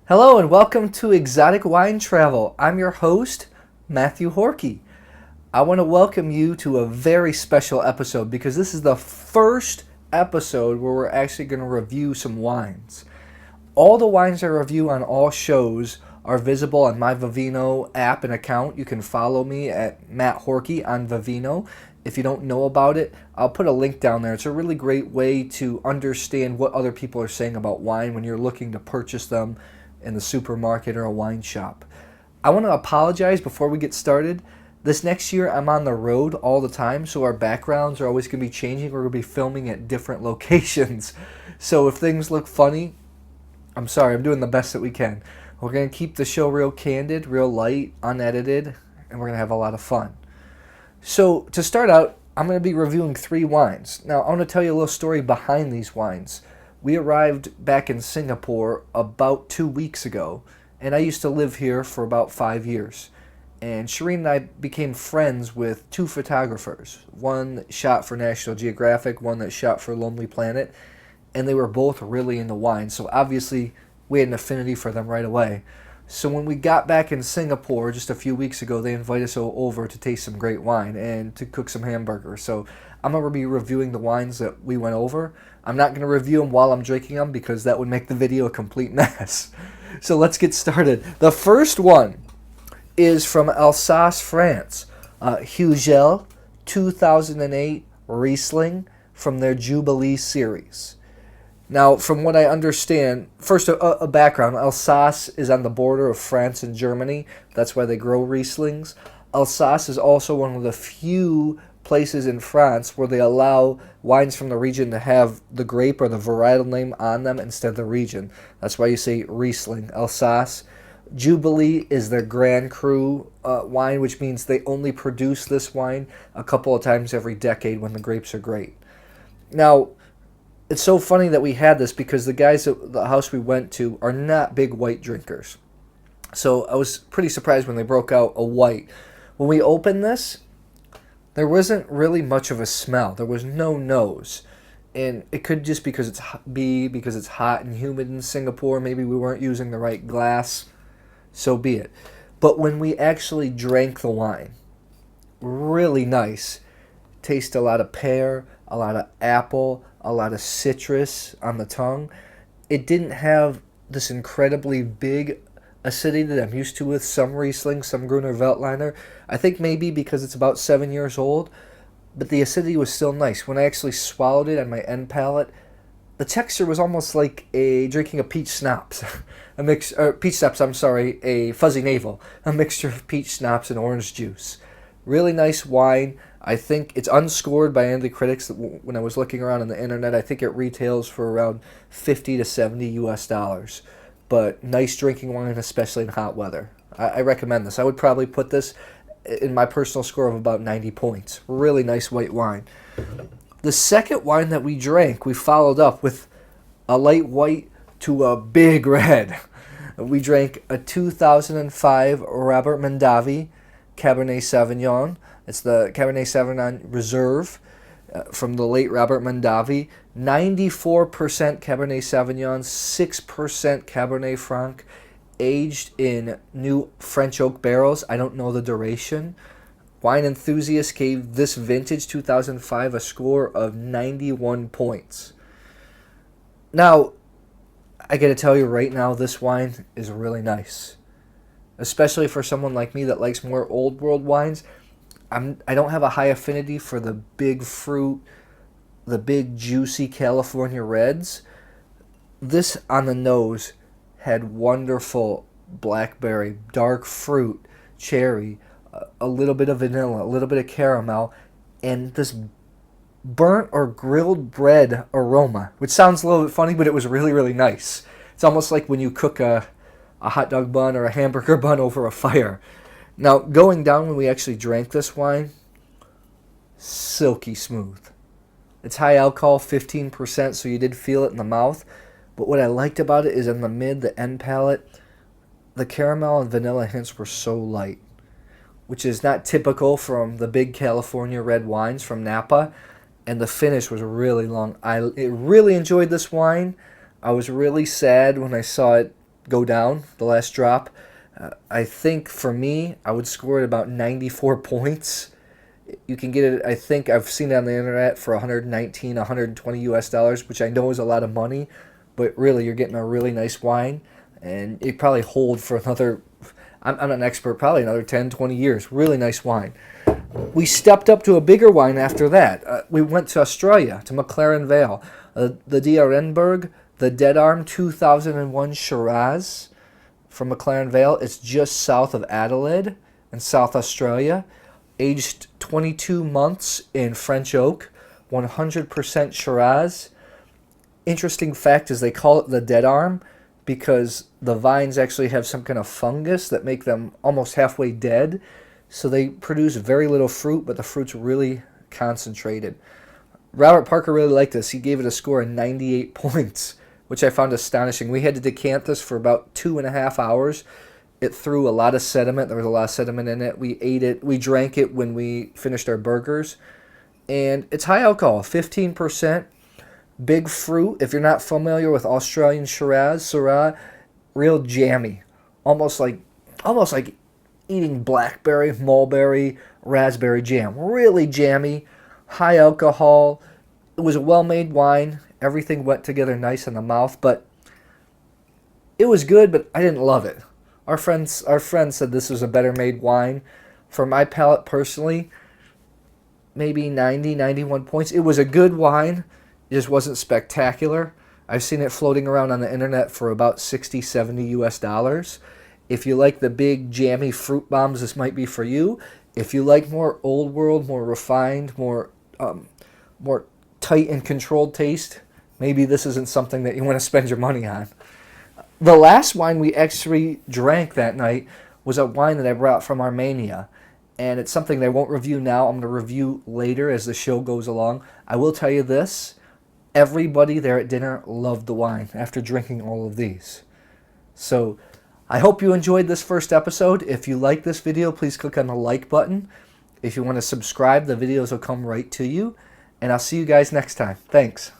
Hello and welcome to Exotic Wine Travel. I'm your host, Matthew Horkey. I want to welcome you to a very special episode because this is the first episode where we're actually going to review some wines. All the wines I review on all shows are visible on my Vivino app and account. You can follow me at Matt Horkey on Vivino. If you don't know about it, I'll put a link down there. It's a really great way to understand what other people are saying about wine when you're looking to purchase them in the supermarket or a wine shop. I want to apologize before we get started. This next year I'm on the road all the time, so our backgrounds are always going to be changing. We're going to be filming at different locations. So if things look funny, I'm sorry. I'm doing the best that we can. We're going to keep the show real candid, real light, unedited, and we're going to have a lot of fun. So to start out, I'm going to be reviewing 3 wines. Now I want to tell you a little story behind these wines. We arrived back in Singapore about 2 weeks ago, and I used to live here for about 5 years. And Shireen and I became friends with 2 photographers. One that shot for National Geographic, one that shot for Lonely Planet, and they were both really into wine, so obviously we had an affinity for them right away. So when we got back in Singapore just a few weeks ago, they invited us over to taste some great wine and to cook some hamburgers. So I'm going to be reviewing the wines that we went over. I'm not going to review them while I'm drinking them because that would make the video a complete mess. So let's get started. The first one is from Alsace, France. Hugel 2008 Riesling from their Jubilee series. Now, from what I understand, first a background. Alsace is on the border of France and Germany. That's why they grow Rieslings. Alsace is also one of the few places in France where they allow wines from the region to have the grape or the varietal name on them instead of the region. That's why you say Riesling, Alsace. Jubilee is their Grand Cru wine, which means they only produce this wine a couple of times every decade when the grapes are great. Now, it's so funny that we had this because the guys at the house we went to are not big white drinkers. So I was pretty surprised when they broke out a white. When we opened this, there wasn't really much of a smell. There was no nose. And it could just because it's hot and humid in Singapore. Maybe we weren't using the right glass. So be it. But when we actually drank the wine, really nice. Taste a lot of pear, a lot of apple, a lot of citrus on the tongue. It didn't have this incredibly big acidity that I'm used to with some Riesling, some Gruner Veltliner. I think maybe because it's about 7 years old, but the acidity was still nice. When I actually swallowed it on my end palate, the texture was almost like drinking a peach schnapps. A fuzzy navel. A mixture of peach schnapps and orange juice. Really nice wine. I think it's unscored by any of the critics. When I was looking around on the internet, I think it retails for around $50 to $70 US. But nice drinking wine, especially in hot weather. I recommend this. I would probably put this in my personal score of about 90 points. Really nice white wine. The second wine that we drank, we followed up with a light white to a big red. We drank a 2005 Robert Mondavi Cabernet Sauvignon. It's the Cabernet Sauvignon Reserve from the late Robert Mondavi. 94% Cabernet Sauvignon, 6% Cabernet Franc, aged in new French oak barrels. I don't know the duration. Wine enthusiasts gave this vintage 2005 a score of 91 points. Now, I gotta tell you right now, this wine is really nice. Especially for someone like me that likes more old world wines. I don't have a high affinity for the big fruit, the big juicy California reds. This on the nose had wonderful blackberry, dark fruit, cherry, a little bit of vanilla, a little bit of caramel, and this burnt or grilled bread aroma, which sounds a little bit funny, but it was really, really nice. It's almost like when you cook a hot dog bun or a hamburger bun over a fire. Now, going down when we actually drank this wine, silky smooth. It's high alcohol, 15%, so you did feel it in the mouth. But what I liked about it is in the end palate, the caramel and vanilla hints were so light, which is not typical from the big California red wines from Napa. And the finish was really long. I really enjoyed this wine. I was really sad when I saw it go down, the last drop. I think for me, I would score it about 94 points. You can get it, I think I've seen it on the internet for 119, 120 US dollars, which I know is a lot of money, but really you're getting a really nice wine, and it probably hold for another, I'm not an expert, probably another 10, 20 years. Really nice wine. We stepped up to a bigger wine after that. We went to Australia, to McLaren Vale, the Dierenberg, the Dead Arm 2001 Shiraz from McLaren Vale. It's just south of Adelaide in South Australia. Aged 22 months in French oak, 100% Shiraz. Interesting fact is they call it the Dead Arm because the vines actually have some kind of fungus that make them almost halfway dead. So they produce very little fruit, but the fruit's really concentrated. Robert Parker really liked this. He gave it a score of 98 points, which I found astonishing. We had to decant this for about 2.5 hours. It threw a lot of sediment. There was a lot of sediment in it. We ate it. We drank it when we finished our burgers. And it's high alcohol, 15%. Big fruit. If you're not familiar with Australian Shiraz, Syrah, real jammy. Almost like eating blackberry, mulberry, raspberry jam. Really jammy, high alcohol. It was a well-made wine. Everything went together nice in the mouth, but it was good, but I didn't love it. Our friends said this was a better made wine. For my palate personally, maybe 90, 91 points. It was a good wine. It just wasn't spectacular. I've seen it floating around on the internet for about 60, 70 US dollars. If you like the big jammy fruit bombs, this might be for you. If you like more old world, more refined, more tight and controlled taste, maybe this isn't something that you want to spend your money on. The last wine we actually drank that night was a wine that I brought from Armenia. And it's something that I won't review now. I'm going to review later as the show goes along. I will tell you this. Everybody there at dinner loved the wine after drinking all of these. So I hope you enjoyed this first episode. If you like this video, please click on the like button. If you want to subscribe, the videos will come right to you. And I'll see you guys next time. Thanks.